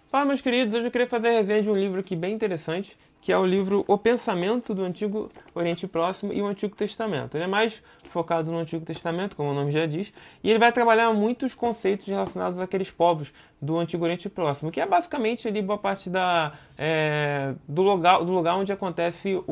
Fala, meus queridos, hoje eu queria fazer a resenha de um livro aqui bem interessante, que é o livro O Pensamento do Antigo Oriente Próximo e o Antigo Testamento. Ele é mais focado no Antigo Testamento, como o nome já diz, e ele vai trabalhar muitos conceitos relacionados àqueles povos do Antigo Oriente Próximo, que é basicamente ali boa parte do lugar onde acontece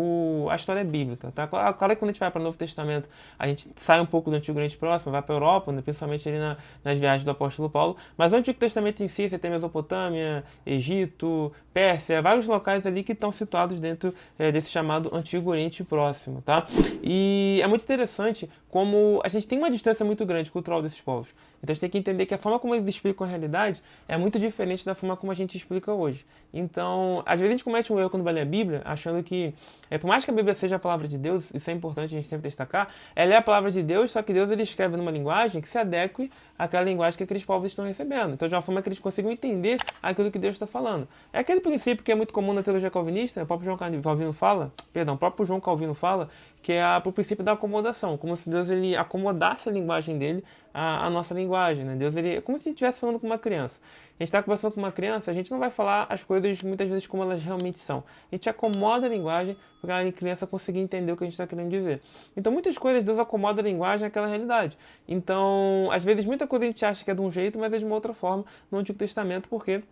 a história bíblica. Tá? Claro que quando a gente vai para o Novo Testamento, a gente sai um pouco do Antigo Oriente Próximo, vai para a Europa, né, principalmente ali nas viagens do apóstolo Paulo, mas o Antigo Testamento em si, você tem Mesopotâmia, Egito, Pérsia, vários locais ali que estão situados dentro desse chamado Antigo Oriente Próximo, tá? E é muito interessante como a gente tem uma distância muito grande cultural desses povos. Então a gente tem que entender que a forma como eles explicam a realidade é muito diferente da forma como a gente explica hoje. Então, às vezes a gente comete um erro quando vai ler a Bíblia, achando que, por mais que a Bíblia seja a palavra de Deus, isso é importante a gente sempre destacar, ela é a palavra de Deus, só que Deus ele escreve numa linguagem que se adeque àquela linguagem que aqueles povos estão recebendo. Então, de uma forma que eles consigam entender aquilo que Deus está falando. É aquele princípio que é muito comum na teologia calvinista, o próprio o próprio João Calvino fala, que é o princípio da acomodação, como se Deus ele acomodasse a linguagem dele à nossa linguagem, né? Deus ele é como se estivesse falando com uma criança. A gente está conversando com uma criança, a gente não vai falar as coisas muitas vezes como elas realmente são. A gente acomoda a linguagem para a criança conseguir entender o que a gente está querendo dizer. Então, muitas coisas Deus acomoda a linguagem àquela realidade. Então, às vezes, muita coisa a gente acha que é de um jeito, mas é de uma outra forma no Antigo Testamento, porque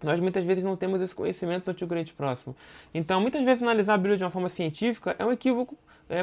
nós muitas vezes não temos esse conhecimento do Antigo Oriente Próximo. Então, muitas vezes analisar a Bíblia de uma forma científica é um equívoco,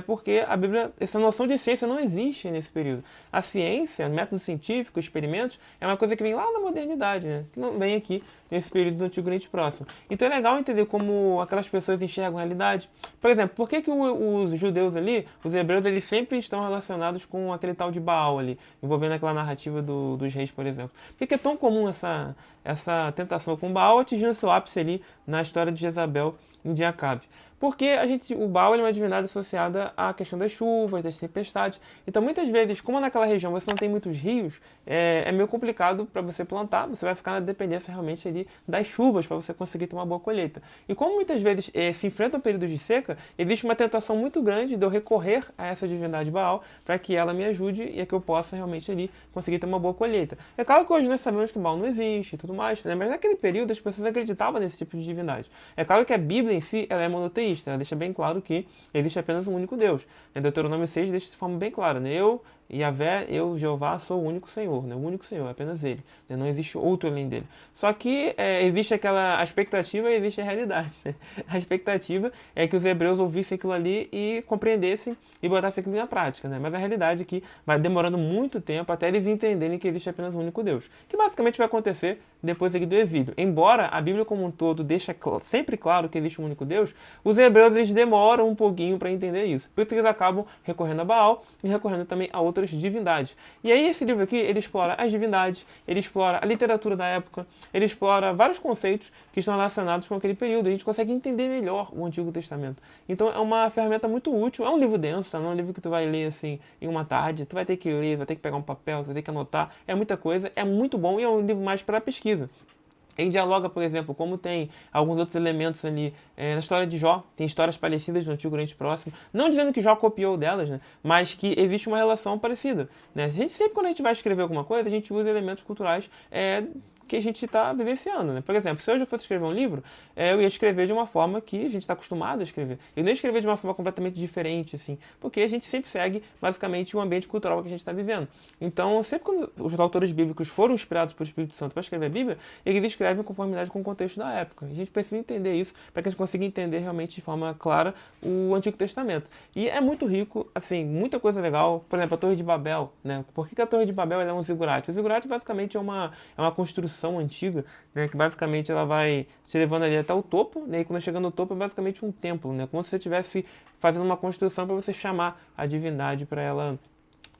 porque a Bíblia, essa noção de ciência não existe nesse período. A ciência, método científico, experimentos, é uma coisa que vem lá na modernidade, né? Que não vem aqui nesse período do Antigo Oriente Próximo. Então é legal entender como aquelas pessoas enxergam a realidade. Por exemplo, por que os judeus ali, os hebreus, eles sempre estão relacionados com aquele tal de Baal ali, envolvendo aquela narrativa dos reis, por exemplo? Por que é tão comum essa tentação com Baal atingindo seu ápice ali na história de Jezabel e de Acabe? Porque o Baal é uma divindade associada à questão das chuvas, das tempestades. Então, muitas vezes, como naquela região você não tem muitos rios, é meio complicado para você plantar. Você vai ficar na dependência realmente ali das chuvas para você conseguir ter uma boa colheita. E como muitas vezes se enfrentam períodos de seca, existe uma tentação muito grande de eu recorrer a essa divindade Baal para que ela me ajude e que eu possa realmente ali conseguir ter uma boa colheita. É claro que hoje nós sabemos que Baal não existe e tudo mais, né? Mas naquele período as pessoas acreditavam nesse tipo de divindade. É claro que a Bíblia em si ela é monoteísta. Ela deixa bem claro que existe apenas um único Deus. Em Deuteronômio 6 deixa de forma bem clara, né? Yahvé, Jeová, sou o único Senhor, né? O único Senhor, apenas Ele. Né? Não existe outro além dele. Só que existe a expectativa e existe a realidade. Né? A expectativa é que os hebreus ouvissem aquilo ali e compreendessem e botassem aquilo na prática. Né? Mas a realidade é que vai demorando muito tempo até eles entenderem que existe apenas um único Deus. Que basicamente vai acontecer depois aqui do exílio. Embora a Bíblia como um todo deixe sempre claro que existe um único Deus, os hebreus eles demoram um pouquinho para entender isso. Por isso que eles acabam recorrendo a Baal e recorrendo também a outras divindades. E aí esse livro aqui, ele explora as divindades, ele explora a literatura da época, ele explora vários conceitos que estão relacionados com aquele período. A gente consegue entender melhor o Antigo Testamento. Então é uma ferramenta muito útil, é um livro denso, tá? Não é um livro que tu vai ler assim em uma tarde, tu vai ter que ler, vai ter que pegar um papel, tu vai ter que anotar, é muita coisa, é muito bom e é um livro mais para pesquisa. Ele dialoga, por exemplo, como tem alguns outros elementos ali na história de Jó, tem histórias parecidas no Antigo Oriente Próximo, não dizendo que Jó copiou delas, né, mas que existe uma relação parecida. Né? A gente sempre, quando a gente vai escrever alguma coisa, a gente usa elementos culturais que a gente está vivenciando. Né? Por exemplo, se hoje eu fosse escrever um livro, eu ia escrever de uma forma que a gente está acostumado a escrever. Eu não ia escrever de uma forma completamente diferente, assim, porque a gente sempre segue, basicamente, o ambiente cultural que a gente está vivendo. Então, sempre quando os autores bíblicos foram inspirados pelo Espírito Santo para escrever a Bíblia, eles escrevem em conformidade com o contexto da época. A gente precisa entender isso para que a gente consiga entender realmente de forma clara o Antigo Testamento. E é muito rico, assim, muita coisa legal. Por exemplo, a Torre de Babel, né? Por que a Torre de Babel é um zigurate? O zigurate basicamente é uma construção antiga, né? Que basicamente ela vai se levando ali até o topo, né? E quando chega no topo é basicamente um templo, né? Como se você estivesse fazendo uma construção para você chamar a divindade para ela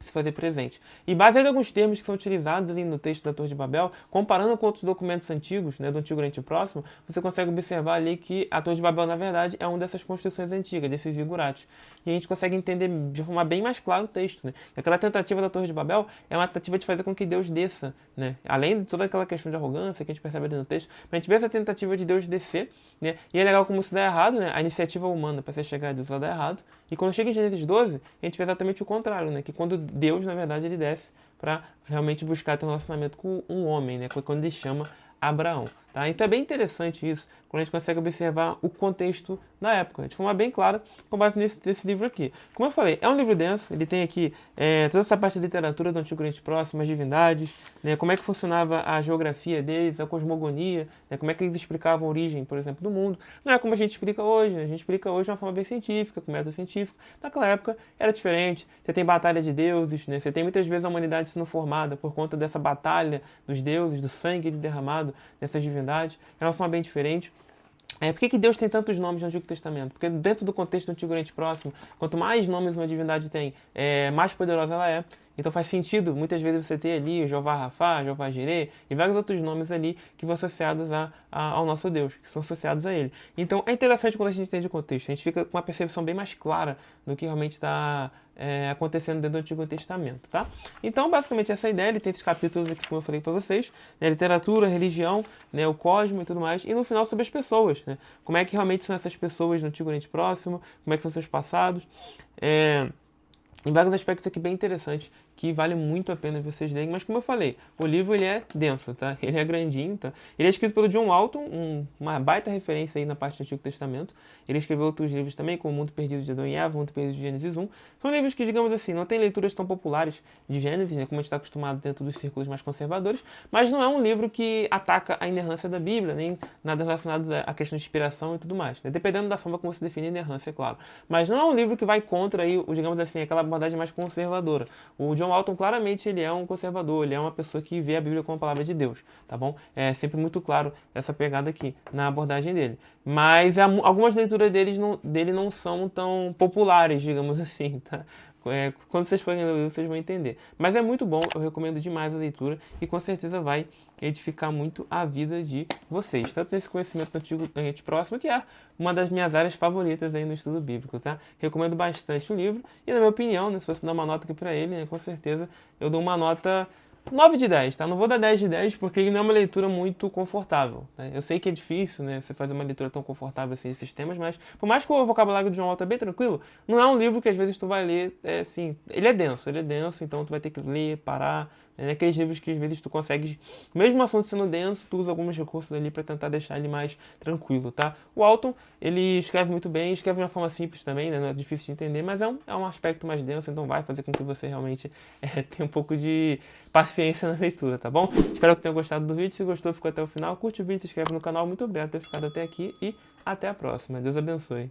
se fazer presente. E baseado em alguns termos que são utilizados ali no texto da Torre de Babel, comparando com outros documentos antigos, né, do Antigo Oriente Próximo, você consegue observar ali que a Torre de Babel, na verdade, é uma dessas construções antigas, desses zigurates. E a gente consegue entender de forma bem mais clara o texto. Né? Aquela tentativa da Torre de Babel é uma tentativa de fazer com que Deus desça. Né? Além de toda aquela questão de arrogância que a gente percebe ali no texto, a gente vê essa tentativa de Deus descer, né? E é legal como isso dá errado, né? A iniciativa humana para você chegar a Deus, ela dá errado. E quando chega em Gênesis 12, a gente vê exatamente o contrário, né? Que quando Deus, na verdade, ele desce para realmente buscar ter um relacionamento com um homem, né? Quando ele chama Abraão. Tá? Então é bem interessante isso, quando a gente consegue observar o contexto da época, de forma bem clara, com base nesse livro aqui. Como eu falei, é um livro denso, ele tem aqui toda essa parte de literatura do Antigo Oriente Próximo, as divindades, né, como é que funcionava a geografia deles, a cosmogonia, né, como é que eles explicavam a origem, por exemplo, do mundo. Não é como a gente explica hoje, né? A gente explica hoje de uma forma bem científica, com método científico. Naquela época era diferente, você tem batalha de deuses, né? Você tem muitas vezes a humanidade sendo formada por conta dessa batalha dos deuses, do sangue derramado nessas divindades. É uma forma bem diferente. Por que Deus tem tantos nomes no Antigo Testamento? Porque dentro do contexto do Antigo Oriente Próximo, quanto mais nomes uma divindade tem, mais poderosa ela é. Então faz sentido, muitas vezes, você ter ali o Jeová Rafá, Jeová Jireh e vários outros nomes ali que vão associados ao nosso Deus, que são associados a ele. Então é interessante quando a gente entende o contexto, a gente fica com uma percepção bem mais clara do que realmente está acontecendo dentro do Antigo Testamento, tá? Então, basicamente, essa ideia, ele tem esses capítulos aqui, como eu falei para vocês, né, literatura, religião, né, o cosmo e tudo mais, e no final sobre as pessoas, né? Como é que realmente são essas pessoas no Antigo Oriente Próximo, como é que são seus passados, em vários aspectos aqui bem interessantes, que vale muito a pena vocês lerem, mas como eu falei, o livro ele é denso, tá? Ele é grandinho, tá? Ele é escrito pelo John Walton, uma baita referência aí na parte do Antigo Testamento. Ele escreveu outros livros também, como O Mundo Perdido de Adão e Eva, O Mundo Perdido de Gênesis 1. São livros que, digamos assim, não tem leituras tão populares de Gênesis, né, como a gente está acostumado dentro dos círculos mais conservadores, mas não é um livro que ataca a inerrância da Bíblia, nem nada relacionado à questão de inspiração e tudo mais, né? Dependendo da forma como você define a inerrância, é claro. Mas não é um livro que vai contra aí, digamos assim, aquela abordagem mais conservadora. O John Walton, claramente, ele é um conservador, ele é uma pessoa que vê a Bíblia como a palavra de Deus, tá bom? É sempre muito claro essa pegada aqui na abordagem dele. Mas algumas leituras dele não são tão populares, digamos assim, tá? Quando vocês forem ler, vocês vão entender. Mas é muito bom, eu recomendo demais a leitura e com certeza vai edificar muito a vida de vocês, tanto nesse conhecimento Antigo Oriente Próximo, que é uma das minhas áreas favoritas aí no estudo bíblico, tá? Recomendo bastante o livro e, na minha opinião, né, se fosse dar uma nota aqui pra ele, né, com certeza eu dou uma nota 9 de 10, tá? Não vou dar 10 de 10 porque ele não é uma leitura muito confortável, né? Eu sei que é difícil, né, você fazer uma leitura tão confortável assim nesses temas, mas por mais que o vocabulário do John Walton é bem tranquilo, não é um livro que às vezes tu vai ler, assim, ele é denso, então tu vai ter que ler, parar, né? Aqueles livros que às vezes tu consegues, mesmo o assunto sendo denso, tu usa alguns recursos ali para tentar deixar ele mais tranquilo, tá? O Walton, ele escreve muito bem, escreve de uma forma simples também, né? Não é difícil de entender, mas é um aspecto mais denso, então vai fazer com que você realmente tenha um pouco de paciência na leitura, tá bom? Espero que tenham gostado do vídeo. Se gostou, ficou até o final. Curte o vídeo, se inscreve no canal. Muito obrigado por ter ficado até aqui e até a próxima. Deus abençoe.